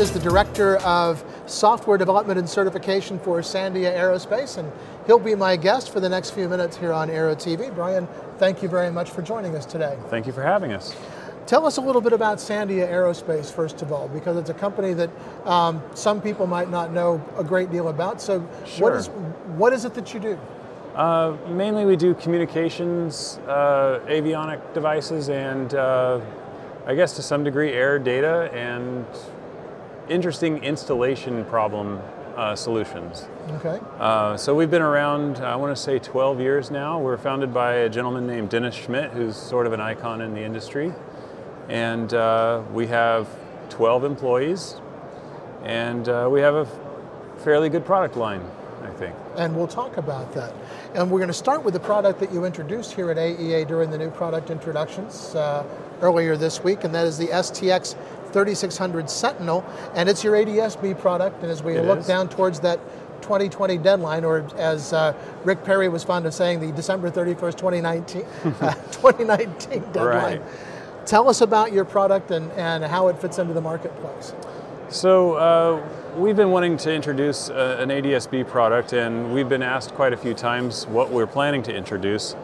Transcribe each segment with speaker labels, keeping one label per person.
Speaker 1: is the Director of Software Development and Certification for Sandia Aerospace, and he'll be my guest for the next few minutes here on Aero-TV. Brian, thank you very much for joining us today.
Speaker 2: Thank you for having us.
Speaker 1: Tell us a little bit about Sandia Aerospace, first of all, because it's a company that some people might not know a great deal about. So
Speaker 2: Sure.
Speaker 1: what is it that you do?
Speaker 2: Mainly we do communications, avionic devices, and I guess to some degree air data and interesting installation problem solutions.
Speaker 1: Okay.
Speaker 2: So we've been around, I want to say 12 years now. We're founded by a gentleman named Dennis Schmidt, who's sort of an icon in the industry. And we have 12 employees, and we have a fairly good product line, I think.
Speaker 1: And we'll talk about that. And we're going to start with the product that you introduced here at AEA during the new product introductions earlier this week, and that is the STX 3600 Sentinel, and it's your ADS-B product. And as we look down towards that 2020 deadline, or as Rick Perry was fond of saying, the December 31st, 2019, 2019 deadline.
Speaker 2: Right.
Speaker 1: Tell us about your product and how it fits into the marketplace.
Speaker 2: So we've been wanting to introduce an ADS-B product, and we've been asked quite a few times what we're planning to introduce.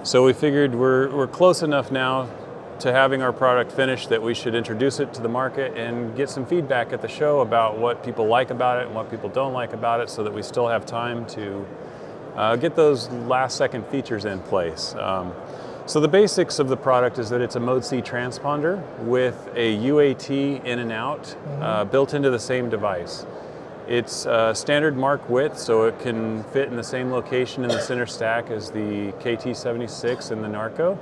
Speaker 2: So we figured we're close enough now to having our product finished that we should introduce it to the market and get some feedback at the show about what people like about it and what people don't like about it, so that we still have time to get those last second features in place. So the basics of the product is that it's a Mode C transponder with a UAT in and out built into the same device. It's standard mark width, so it can fit in the same location in the center stack as the KT-76 and the Narco.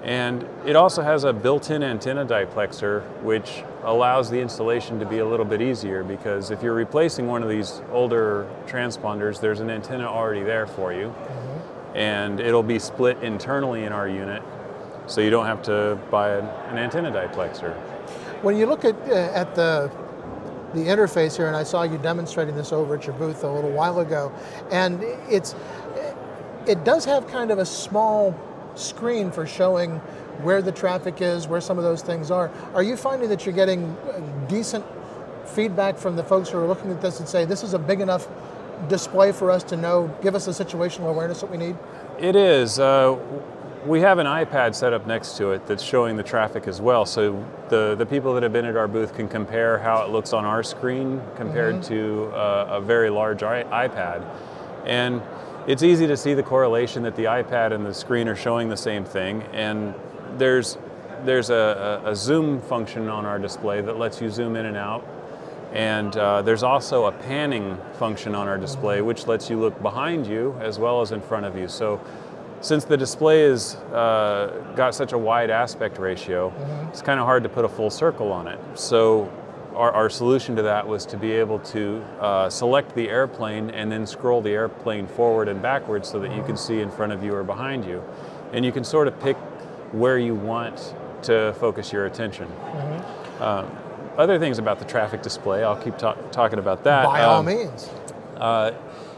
Speaker 2: And it also has a built-in antenna diplexer, which allows the installation to be a little bit easier, because if you're replacing one of these older transponders, there's an antenna already there for you. And it'll be split internally in our unit, so you don't have to buy an antenna diplexer. When
Speaker 1: you look at the interface here, and I saw you demonstrating this over at your booth a little while ago, and it does have kind of a small screen for showing where the traffic is, where some of those things are. Are you finding that you're getting decent feedback from the folks who are looking at this and say, this is a big enough display for us to know, give us the situational awareness that we need?
Speaker 2: It is. We have an iPad set up next to it that's showing the traffic as well, so the people that have been at our booth can compare how it looks on our screen compared to a very large iPad. And it's easy to see the correlation that the iPad and the screen are showing the same thing, and there's a zoom function on our display that lets you zoom in and out. And there's also a panning function on our display, which lets you look behind you as well as in front of you. So since the display has got such a wide aspect ratio, it's kind of hard to put a full circle on it. So our solution to that was to be able to select the airplane and then scroll the airplane forward and backwards so that you can see in front of you or behind you. And you can sort of pick where you want to focus your attention. Other things about the traffic display, I'll keep talking about that.
Speaker 1: By all means.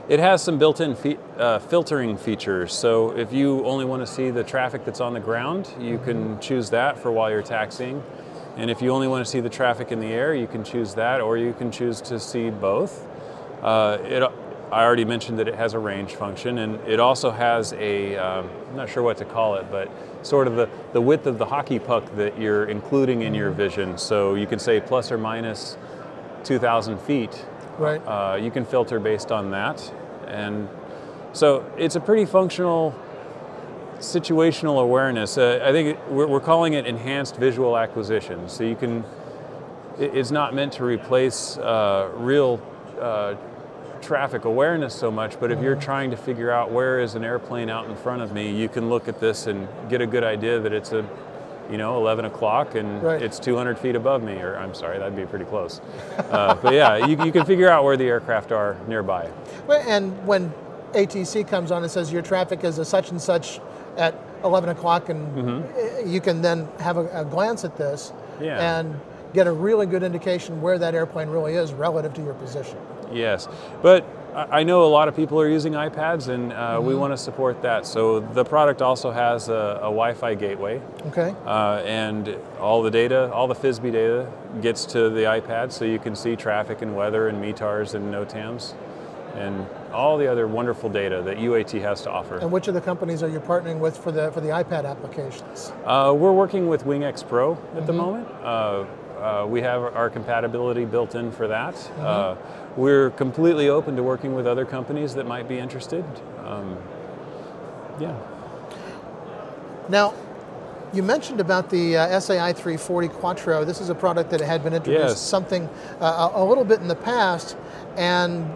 Speaker 2: It has some built-in filtering features. So if you only want to see the traffic that's on the ground, you can choose that for while you're taxiing. And if you only want to see the traffic in the air, you can choose that, or you can choose to see both. I already mentioned that it has a range function, and it also has a, I'm not sure what to call it, but sort of the width of the hockey puck that you're including in your vision. So you can say plus or minus 2,000 feet.
Speaker 1: Right.
Speaker 2: You can filter based on that. And so it's a pretty functional situational awareness. I think we're calling it enhanced visual acquisition. So you can, it's not meant to replace real traffic awareness so much, but if you're trying to figure out where is an airplane out in front of me, you can look at this and get a good idea that it's 11 o'clock and it's 200 feet above me, or I'm sorry, that'd be pretty close. But yeah, you can figure out where the aircraft are nearby.
Speaker 1: Well, and when ATC comes on and says your traffic is a such and such at 11 o'clock, and you can then have a glance at this and get a really good indication where that airplane really is relative to your position.
Speaker 2: Yes, but I know a lot of people are using iPads, and we want to support that. So the product also has a Wi-Fi gateway.
Speaker 1: Okay.
Speaker 2: And all the data, all the FSBE data gets to the iPad, so you can see traffic and weather and METARs and NOTAMs and all the other wonderful data that UAT has to offer.
Speaker 1: And which of the companies are you partnering with for the iPad applications?
Speaker 2: We're working with WingX Pro at the moment. We have our compatibility built in for that. We're completely open to working with other companies that might be interested. Yeah.
Speaker 1: Now, you mentioned about the SAI 340 Quattro. This is a product that had been introduced something a little bit in the past, and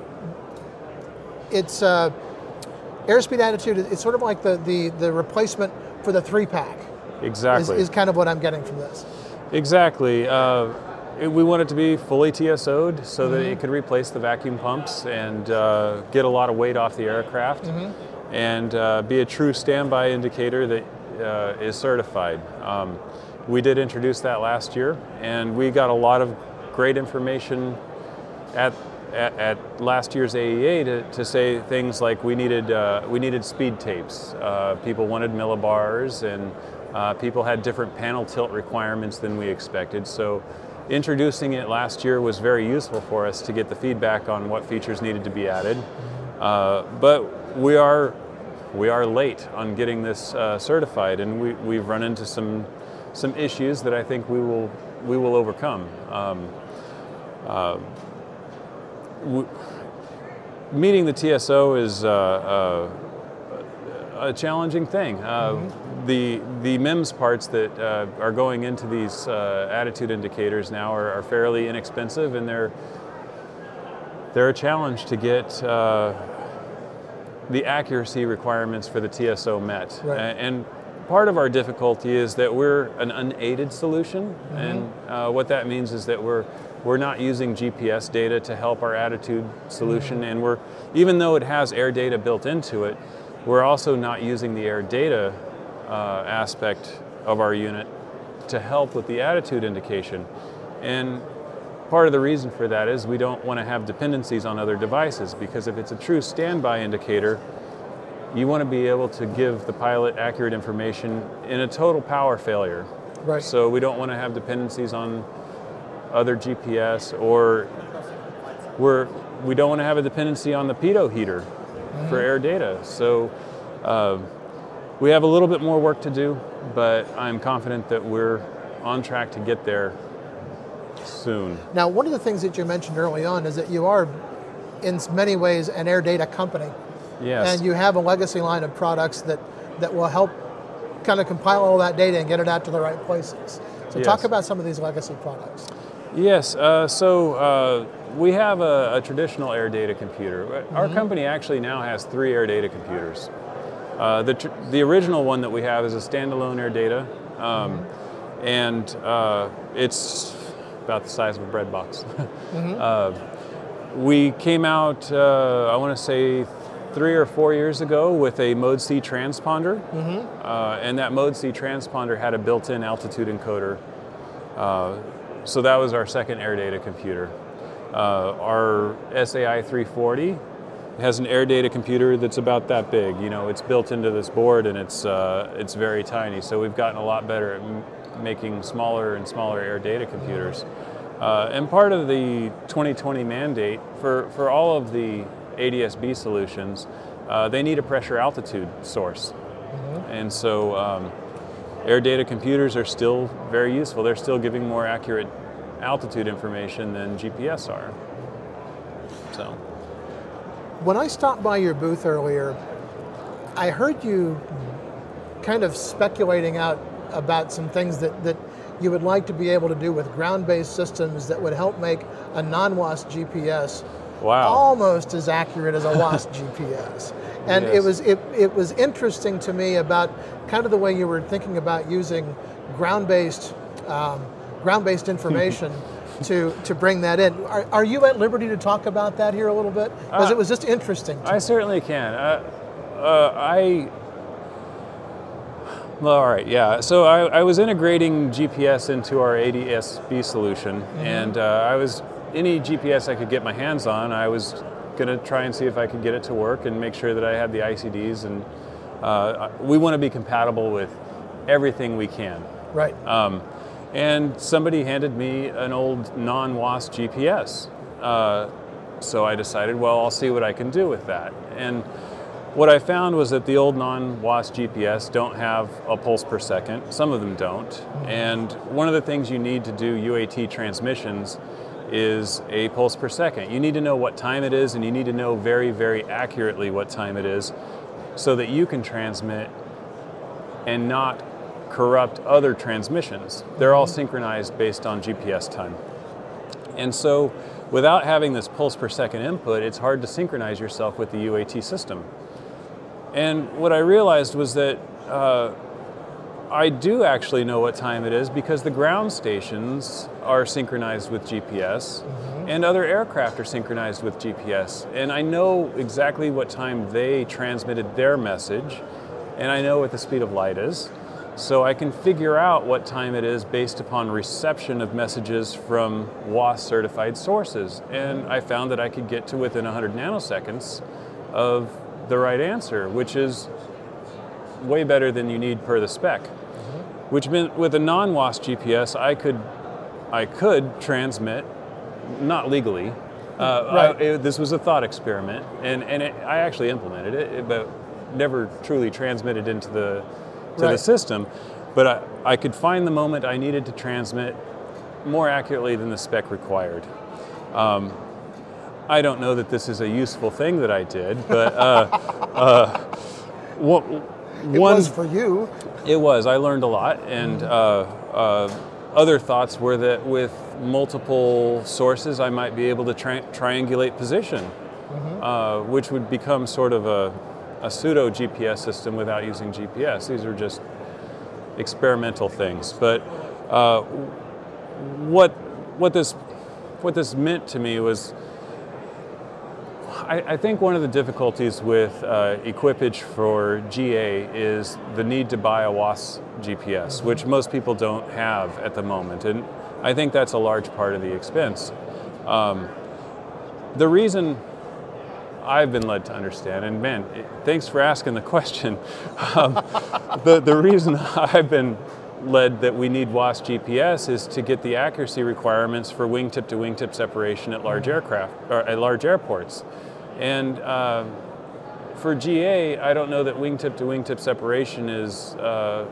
Speaker 1: it's airspeed attitude. It's sort of like the replacement for the 3-pack.
Speaker 2: Exactly.
Speaker 1: Is kind of what I'm getting from this.
Speaker 2: Exactly. We want it to be fully TSO'd so that it could replace the vacuum pumps and get a lot of weight off the aircraft and be a true standby indicator that is certified. We did introduce that last year, and we got a lot of great information at last year's AEA to say things like we needed speed tapes. People wanted millibars, and people had different panel tilt requirements than we expected. So introducing it last year was very useful for us to get the feedback on what features needed to be added. But we are late on getting this certified, and we've run into some issues that I think we will overcome. Meeting the TSO is a challenging thing. The MEMS parts that are going into these attitude indicators now are fairly inexpensive, and they're a challenge to get the accuracy requirements for the TSO met.
Speaker 1: Right.
Speaker 2: And part of our difficulty is that we're an unaided solution, and what that means is that we're not using GPS data to help our attitude solution, and even though it has air data built into it, we're also not using the air data aspect of our unit to help with the attitude indication. And part of the reason for that is we don't want to have dependencies on other devices, because if it's a true standby indicator, you want to be able to give the pilot accurate information in a total power failure.
Speaker 1: Right.
Speaker 2: So we don't want to have dependencies on other GPS, or we don't want to have a dependency on the pitot heater for air data. So we have a little bit more work to do, but I'm confident that we're on track to get there soon.
Speaker 1: Now, one of the things that you mentioned early on is that you are, in many ways, an air data company.
Speaker 2: Yes.
Speaker 1: And you have a legacy line of products that will help kind of compile all that data and get it out to the right places. So talk about some of these legacy products.
Speaker 2: Yes, we have a traditional air data computer. Our company actually now has 3 air data computers. The original one that we have is a standalone air data, and it's about the size of a bread box. We came out, I want to say, 3 or 4 years ago with a Mode C transponder, and that Mode C transponder had a built-in altitude encoder. So that was our second air data computer. Our SAI 340 has an air data computer that's about that big. You know, it's built into this board, and it's very tiny. So we've gotten a lot better at making smaller and smaller air data computers. And part of the 2020 mandate for all of the ADS-B solutions, they need a pressure altitude source. And so air data computers are still very useful. They're still giving more accurate altitude information than GPS are. So,
Speaker 1: when I stopped by your booth earlier, I heard you kind of speculating out about some things that you would like to be able to do with ground-based systems that would help make a non-WASP GPS almost as accurate as a WASP GPS. And
Speaker 2: Yes.
Speaker 1: it was interesting to me about kind of the way you were thinking about using ground-based information to bring that in. Are you at liberty to talk about that here a little bit? Because it was just interesting to me.
Speaker 2: I certainly can. Well, all right, yeah. So I was integrating GPS into our ADS-B solution, and any GPS I could get my hands on, I was going to try and see if I could get it to work and make sure that I have the ICDs, and we want to be compatible with everything we can.
Speaker 1: Right.
Speaker 2: And somebody handed me an old non-WAS GPS. So I decided, well, I'll see what I can do with that. And what I found was that the old non-WAS GPS don't have a pulse per second. Some of them don't. Mm-hmm. And one of the things you need to do UAT transmissions is a pulse per second. You need to know what time it is, and you need to know very, very accurately what time it is so that you can transmit and not corrupt other transmissions. They're all synchronized based on GPS time. And so without having this pulse per second input, it's hard to synchronize yourself with the UAT system. And what I realized was that I do actually know what time it is because the ground stations are synchronized with GPS, and other aircraft are synchronized with GPS. And I know exactly what time they transmitted their message, and I know what the speed of light is. So I can figure out what time it is based upon reception of messages from WAS certified sources. And I found that I could get to within 100 nanoseconds of the right answer, which is way better than you need per the spec. Which meant with a non-WAS GPS, I could transmit, not legally. This was a thought experiment, and I actually implemented it, but never truly transmitted into the system. But I could find the moment I needed to transmit more accurately than the spec required. I don't know that this is a useful thing that I did, but
Speaker 1: it was for you.
Speaker 2: It was. I learned a lot, and other thoughts were that with multiple sources, I might be able to triangulate position, which would become sort of a pseudo GPS system without using GPS. These are just experimental things. But what this meant to me was, I think one of the difficulties with equipage for GA is the need to buy a WAS GPS, which most people don't have at the moment, and I think that's a large part of the expense. The reason I've been led to understand, and man, thanks for asking the question, the reason I've been led that we need WAS GPS is to get the accuracy requirements for wingtip to wingtip separation at large aircraft, or at large airports. And for GA, I don't know that wingtip to wingtip separation is a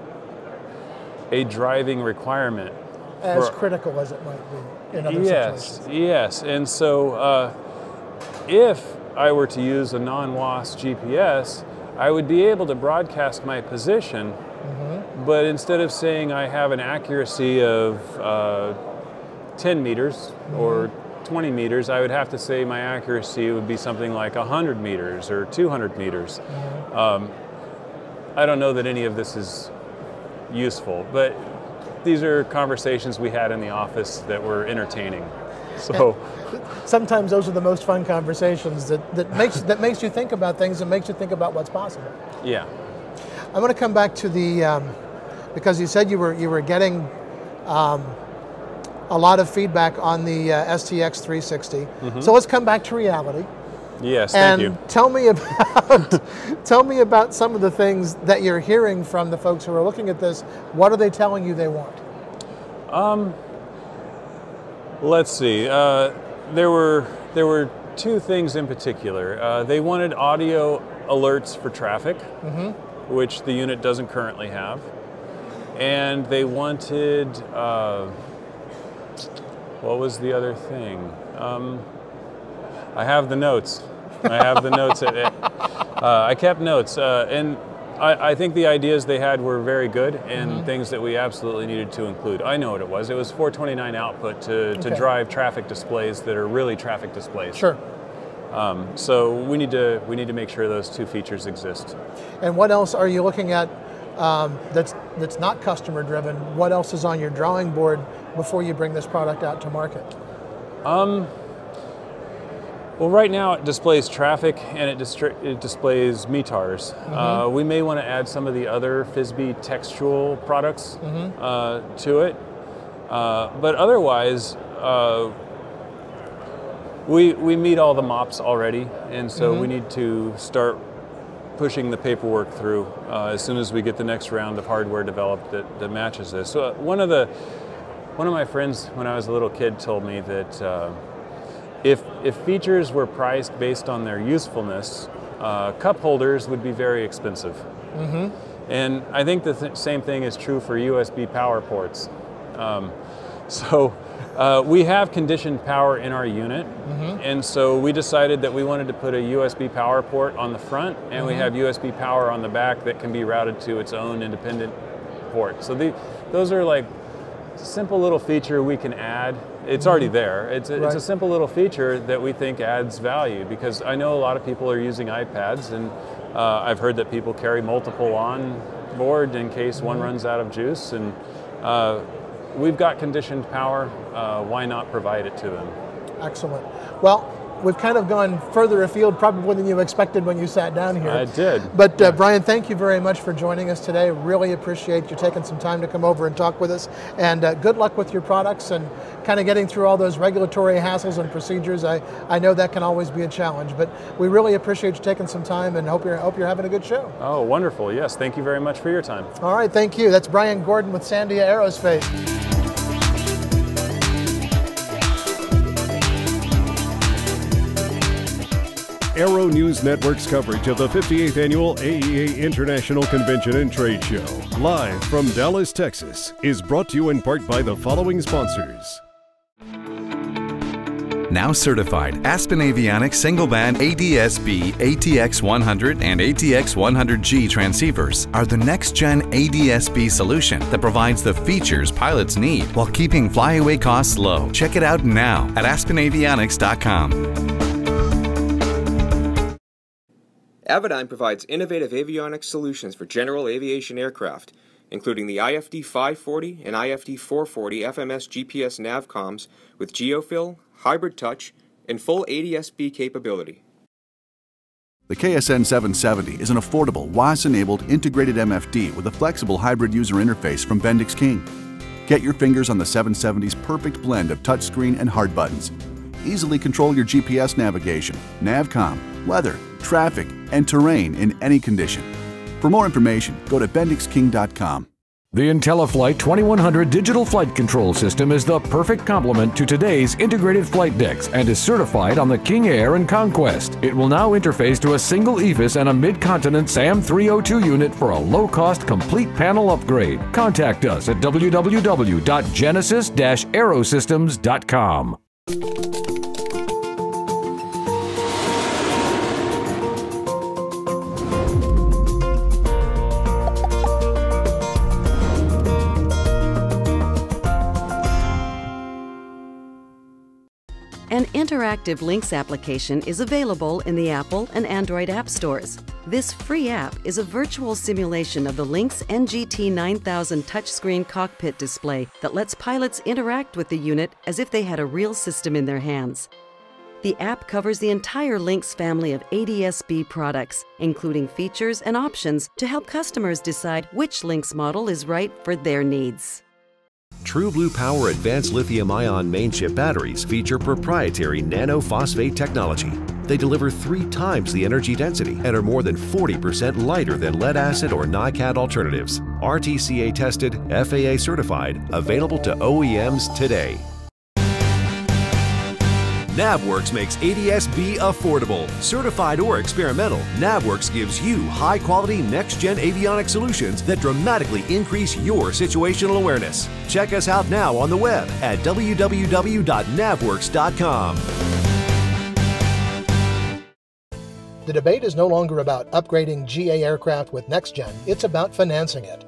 Speaker 2: driving requirement.
Speaker 1: As critical as it might be in other situations.
Speaker 2: Yes, and so if I were to use a non-WAS GPS, I would be able to broadcast my position, but instead of saying I have an accuracy of 10 meters or 20 meters, I would have to say my accuracy would be something like 100 meters or 200 meters. I don't know that any of this is useful, but these are conversations we had in the office that were entertaining. So
Speaker 1: sometimes those are the most fun conversations that makes you think about things and makes you think about what's possible.
Speaker 2: Yeah.
Speaker 1: I want to come back to the because you said you were getting a lot of feedback on the STX 360. So let's come back to reality.
Speaker 2: Yes, thank you.
Speaker 1: And tell me about some of the things that you're hearing from the folks who are looking at this. What are they telling you they want?
Speaker 2: Let's see. There were two things in particular. They wanted audio alerts for traffic, which the unit doesn't currently have, and they wanted. What was the other thing? I have the notes. I kept notes, and I think the ideas they had were very good and things that we absolutely needed to include. I know what it was. It was 429 output to drive traffic displays that are really traffic displays.
Speaker 1: Sure.
Speaker 2: So we need to make sure those two features exist.
Speaker 1: And what else are you looking at that's not customer driven? What else is on your drawing board before you bring this product out to market?
Speaker 2: Well, right now it displays traffic and it displays METARs. We may want to add some of the other FISB textual products to it, but otherwise, we meet all the MOPs already, and so we need to start pushing the paperwork through as soon as we get the next round of hardware developed that matches this. So one of my friends when I was a little kid told me that if features were priced based on their usefulness, cup holders would be very expensive. And I think the same thing is true for USB power ports. We have conditioned power in our unit, and so we decided that we wanted to put a USB power port on the front, and we have USB power on the back that can be routed to its own independent port. So those are like simple little feature we can add. It's already there. It's a simple little feature that we think adds value, because I know a lot of people are using iPads, and I've heard that people carry multiple on board in case one runs out of juice, and we've got conditioned power. Why not provide it to them?
Speaker 1: Excellent. Well, we've kind of gone further afield probably than you expected when you sat down here.
Speaker 2: I did.
Speaker 1: But Brian, thank you very much for joining us today. Really appreciate you taking some time to come over and talk with us. And good luck with your products and kind of getting through all those regulatory hassles and procedures. I know that can always be a challenge, but we really appreciate you taking some time and hope you're having a good show.
Speaker 2: Oh, wonderful. Yes, thank you very much for your time.
Speaker 1: All right, thank you. That's Brian Gordon with Sandia Aerospace.
Speaker 3: Aero-News Network's coverage of the 58th Annual AEA International Convention and Trade Show, live from Dallas, Texas, is brought to you in part by the following sponsors.
Speaker 4: Now certified, Aspen Avionics single-band ADS-B ATX100 and ATX100G transceivers are the next-gen ADS-B solution that provides the features pilots need while keeping flyaway costs low. Check it out now at aspenavionics.com.
Speaker 5: Avidyne provides innovative avionics solutions for general aviation aircraft, including the IFD 540 and IFD 440 FMS GPS navcoms with geofill, hybrid touch, and full ADS-B capability.
Speaker 6: The KSN 770 is an affordable, WAS-enabled integrated MFD with a flexible hybrid user interface from Bendix King. Get your fingers on the 770's perfect blend of touchscreen and hard buttons. Easily control your GPS navigation, navcom, weather, traffic, and terrain in any condition. For more information, go to bendixking.com.
Speaker 7: The IntelliFlight 2100 digital flight control system is the perfect complement to today's integrated flight decks and is certified on the King Air and Conquest. It will now interface to a single EVIS and a mid-continent SAM 302 unit for a low-cost complete panel upgrade. Contact us at www.genesis-aerosystems.com.
Speaker 8: An interactive Links application is available in the Apple and Android app stores. This free app is a virtual simulation of the Lynx NGT 9000 touchscreen cockpit display that lets pilots interact with the unit as if they had a real system in their hands. The app covers the entire Lynx family of ADS-B products, including features and options to help customers decide which Lynx model is right for their needs.
Speaker 9: True Blue Power Advanced Lithium-Ion main-chip batteries feature proprietary nanophosphate technology. They deliver 3 times the energy density and are more than 40% lighter than lead-acid or NiCad alternatives. RTCA tested, FAA certified, available to OEMs today.
Speaker 10: NavWorks makes ADS-B affordable. Certified or experimental, NavWorks gives you high-quality next-gen avionics solutions that dramatically increase your situational awareness. Check us out now on the web at www.navworks.com.
Speaker 1: The debate is no longer about upgrading GA aircraft with NextGen, it's about financing it.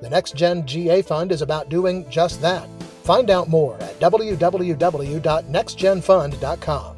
Speaker 1: The NextGen GA Fund is about doing just that. Find out more at www.nextgenfund.com.